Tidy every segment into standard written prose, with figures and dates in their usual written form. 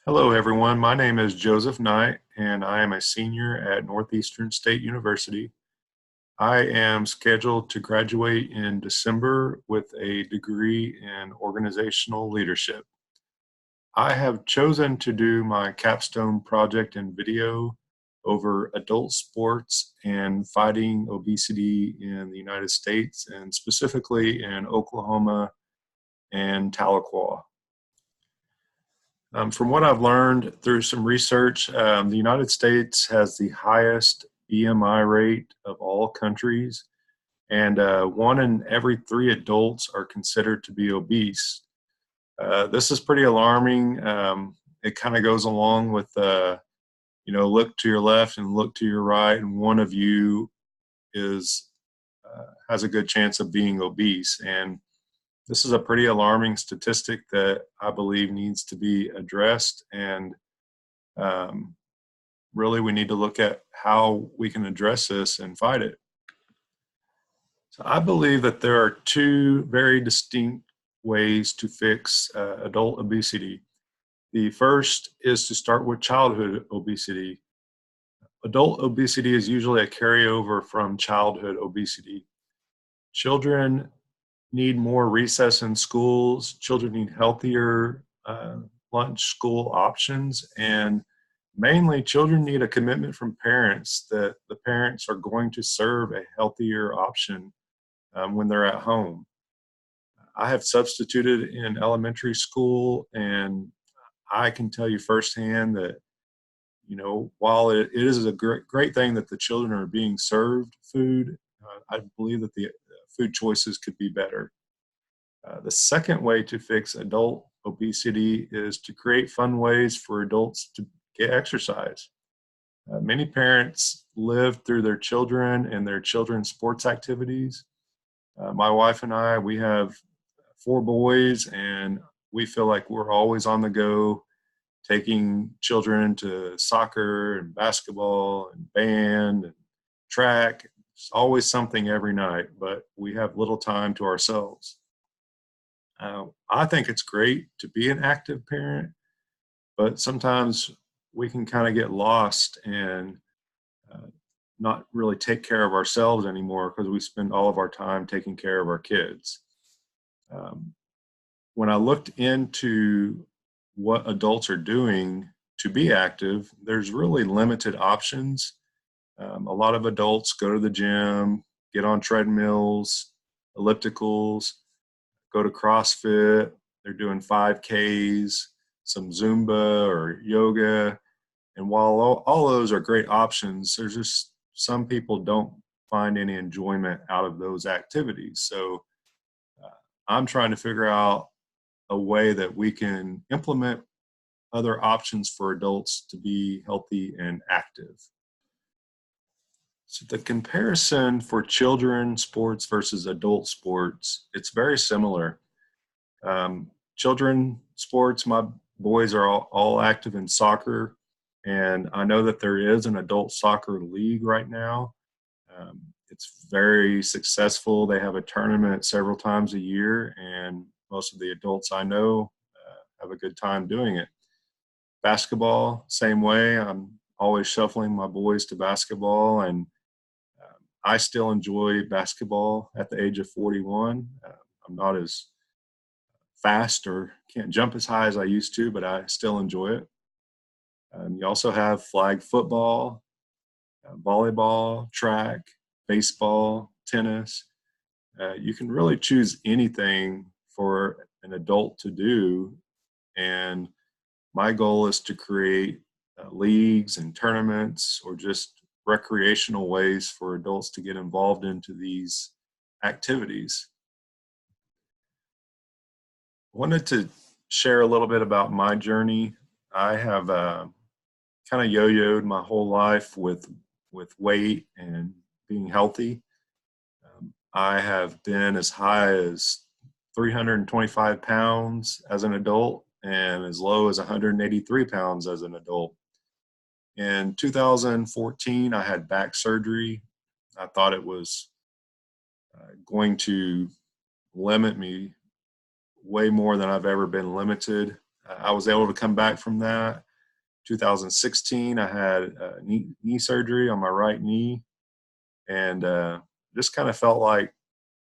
Hello, everyone. My name is Joseph Knight, and I am a senior at Northeastern State University. I am scheduled to graduate in December with a degree in organizational leadership. I have chosen to do my capstone project in video over adult sports and fighting obesity in the United States, and specifically in Oklahoma and Tahlequah. From what I've learned through some research, the United States has the highest BMI rate of all countries, and one in every three adults are considered to be obese. This is pretty alarming. It kind of goes along with, look to your left and look to your right, and one of you is has a good chance of being obese. And this is a pretty alarming statistic that I believe needs to be addressed, and um, really we need to look at how we can address this and fight it. So I believe that there are two very distinct ways to fix adult obesity. The first is to start with childhood obesity. Adult obesity is usually a carryover from childhood obesity. Children need more recess in schools. Children need healthier lunch school options. And mainly, children need a commitment from parents that the parents are going to serve a healthier option when they're at home. I have substituted in elementary school, and I can tell you firsthand that, while it is a great thing that the children are being served food, I believe that the food choices could be better. The second way to fix adult obesity is to create fun ways for adults to get exercise. Many parents live through their children and their children's sports activities. My wife and I, we have four boys, and we feel like we're always on the go, taking children to soccer and basketball and band and track. It's always something every night, but we have little time to ourselves. I think it's great to be an active parent, but sometimes we can kind of get lost and uh, not really take care of ourselves anymore because we spend all of our time taking care of our kids. Um, when I looked into what adults are doing to be active, there's really limited options. A lot of adults go to the gym, get on treadmills, ellipticals, go to CrossFit. They're doing 5Ks, some Zumba or yoga. And while all those are great options, there's just some people don't find any enjoyment out of those activities. So uh, I'm trying to figure out a way that we can implement other options for adults to be healthy and active. So the comparison for children sports versus adult sports, it's very similar. Children sports, my boys are all active in soccer, and I know that there is an adult soccer league right now. It's very successful. They have a tournament several times a year, and most of the adults I know have a good time doing it. Basketball, same way. I'm always shuffling my boys to basketball, and I still enjoy basketball at the age of 41. I'm not as fast or can't jump as high as I used to, but I still enjoy it. You also have flag football, volleyball, track, baseball, tennis. You can really choose anything for an adult to do. And my goal is to create leagues and tournaments or just recreational ways for adults to get involved into these activities. I wanted to share a little bit about my journey. I have kind of yo-yoed my whole life with weight and being healthy. I have been as high as 325 pounds as an adult and as low as 183 pounds as an adult. In 2014, I had back surgery. I thought it was going to limit me way more than I've ever been limited. I was able to come back from that. 2016, I had knee surgery on my right knee, and just kind of felt like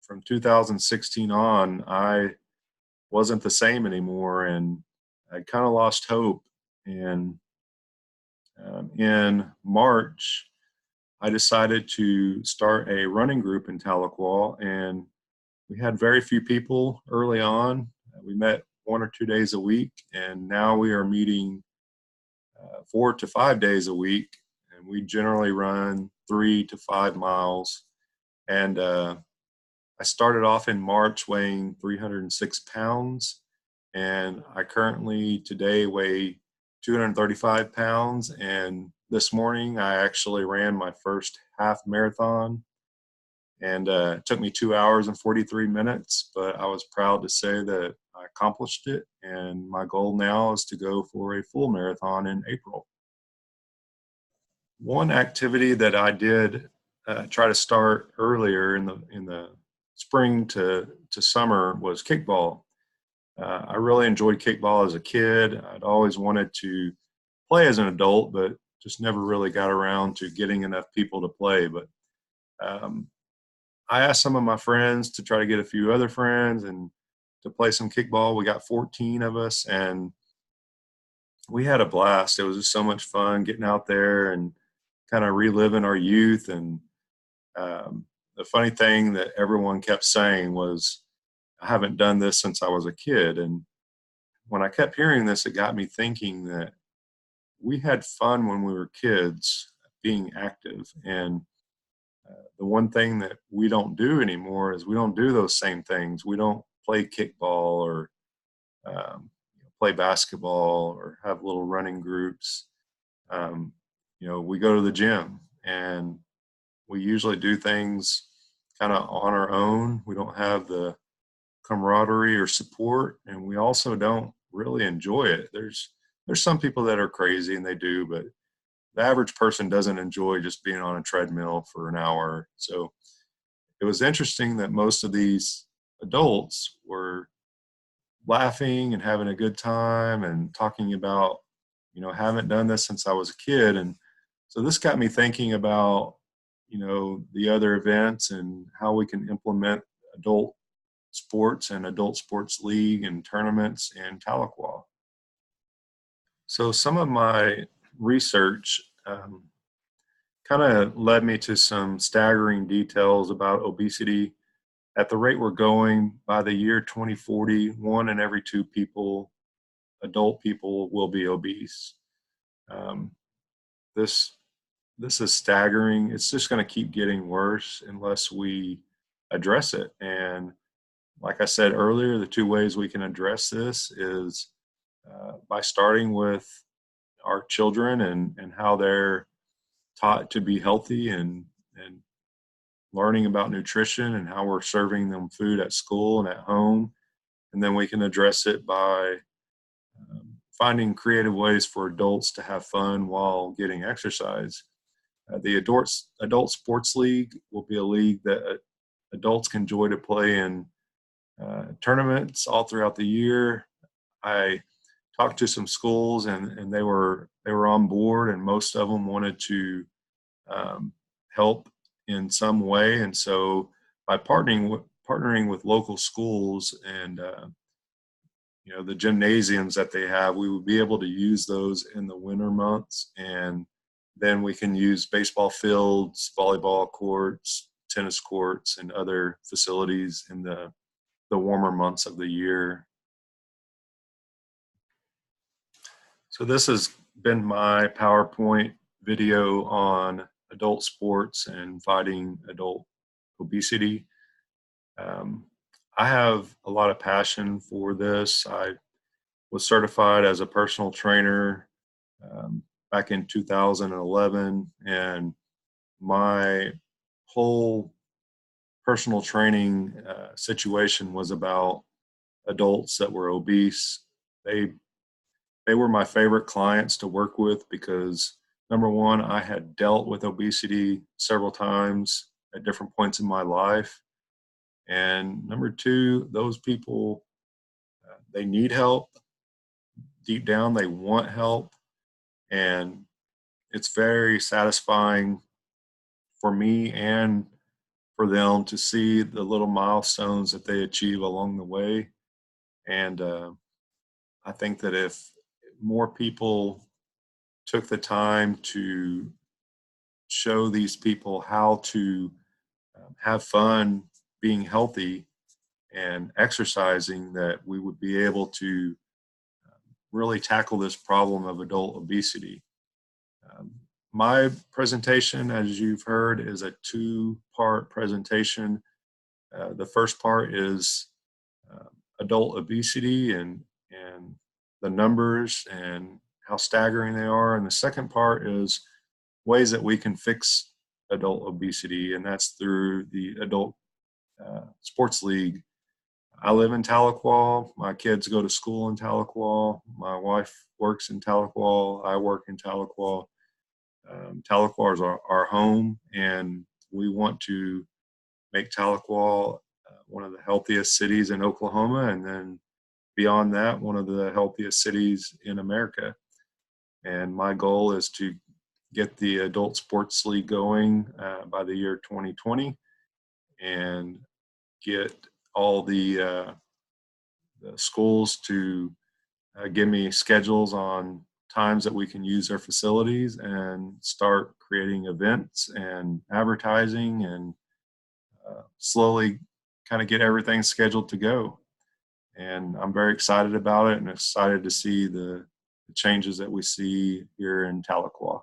from 2016 on, I wasn't the same anymore, and I kind of lost hope. And in March, I decided to start a running group in Tahlequah, and we had very few people early on. We met 1 or 2 days a week, and now we are meeting 4 to 5 days a week, and we generally run 3 to 5 miles. And I started off in March weighing 306 pounds, and I currently today weigh 235 pounds. And this morning I actually ran my first half marathon, and it took me 2 hours and 43 minutes, but I was proud to say that I accomplished it. And my goal now is to go for a full marathon in April. One activity that I did try to start earlier in the spring to summer was kickball. I really enjoyed kickball as a kid. I'd always wanted to play as an adult, but just never really got around to getting enough people to play. But um, I asked some of my friends to try to get a few other friends and to play some kickball. We got 14 of us, and we had a blast. It was just so much fun getting out there and kind of reliving our youth. And the funny thing that everyone kept saying was, I haven't done this since I was a kid. And when I kept hearing this, it got me thinking that we had fun when we were kids being active. And the one thing that we don't do anymore is we don't do those same things. We don't play kickball or play basketball or have little running groups. Um, we go to the gym, and we usually do things kind of on our own. We don't have the camaraderie or support, and we also don't really enjoy it. There's some people that are crazy and they do, but the average person doesn't enjoy just being on a treadmill for an hour. So it was interesting that most of these adults were laughing and having a good time and talking about, haven't done this since I was a kid. And so this got me thinking about, the other events and how we can implement adult sports and adult sports league and tournaments in Tahlequah. So some of my research kind of led me to some staggering details about obesity. At the rate we're going, by the year 2040, 1 in every 2 adult people, will be obese. Um, this this is staggering. It's just going to keep getting worse unless we address it. And like I said earlier, the 2 ways we can address this is by starting with our children and how they're taught to be healthy and learning about nutrition and how we're serving them food at school and at home. And then we can address it by finding creative ways for adults to have fun while getting exercise. The Adult Sports League will be a league that adults can enjoy to play in tournaments all throughout the year. I talked to some schools, and they were on board, and most of them wanted to help in some way. And so by partnering with local schools and the gymnasiums that they have, we would be able to use those in the winter months, and then we can use baseball fields, volleyball courts, tennis courts, and other facilities in the warmer months of the year. So this has been my PowerPoint video on adult sports and fighting adult obesity. I have a lot of passion for this. I was certified as a personal trainer back in 2011, and my whole personal training situation was about adults that were obese. They were my favorite clients to work with because, number one, I had dealt with obesity several times at different points in my life. And number two, those people, they need help. deep down they want help, and it's very satisfying for me and for them to see the little milestones that they achieve along the way. And I think that if more people took the time to show these people how to have fun being healthy and exercising, that we would be able to really tackle this problem of adult obesity. Um, my presentation, as you've heard, is a two-part presentation. The first part is uh, adult obesity and the numbers and how staggering they are. And the second part is ways that we can fix adult obesity, and that's through the Adult Sports League. I live in Tahlequah. My kids go to school in Tahlequah. My wife works in Tahlequah. I work in Tahlequah. Tahlequah is our home, and we want to make Tahlequah one of the healthiest cities in Oklahoma, and then beyond that, one of the healthiest cities in America. And my goal is to get the Adult Sports League going by the year 2020, and get all the schools to give me schedules on times that we can use their facilities, and start creating events and advertising, and slowly kind of get everything scheduled to go. And I'm very excited about it, and excited to see the changes that we see here in Tahlequah.